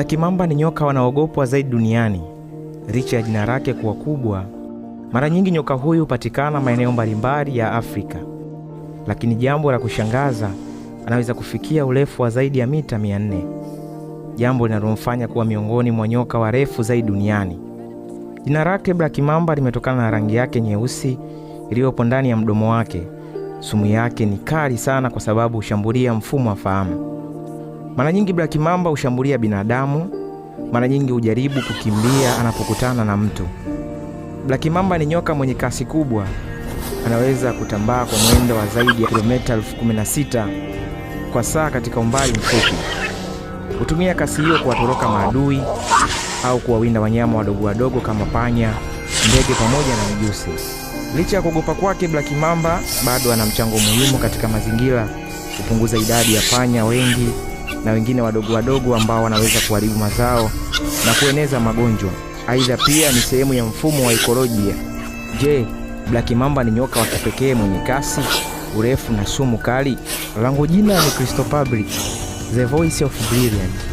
Black mamba ni nyoka wanaogopwa zaidi duniani. Licha ya jina lake kuwa kubwa, mara nyingi nyoka huyu hupatikana maeneo mbalimbali ya Afrika. Lakini jambo la kushangaza, anaweza kufikia urefu wa zaidi ya mita 400. Jambo linalomfanya kuwa miongoni mwa nyoka warefu zaidi duniani. Jina lake Black mamba limetokana na rangi yake nyeusi iliyopo ndani ya mdomo wake. Sumu yake ni kali sana kwa sababu hushambulia mfumo wa fahamu. Mara nyingi Black mamba hushambulia binadamu, mara nyingi hujaribu kukimbia anapokutana na mtu. Black mamba ni nyoka mwenye kasi kubwa. Anaweza kutambaa kwa mwendo wa zaidi ya kilomita 16,000 kwa saa katika umbali mfupi. Hutumia kasi hiyo kuwatoroka maadui au kuwawinda wanyama wadogo wadogo kama panya, ndege pamoja na mijusi. Licha ya kuogopa kwake, Black mamba bado ana mchango muhimu katika mazingira, kupunguza idadi ya panya wengi na wengine wadogo wadogo ambao wanaweza kuharibu mazao na kueneza magonjwa. Aidha pia ni sehemu ya mfumo wa ekolojia. Je, Black mamba ni nyoka wa kipekee mwenye kasi, urefu na sumu kali? Langu jina ni Crystal Public, The Voice of Brilliant.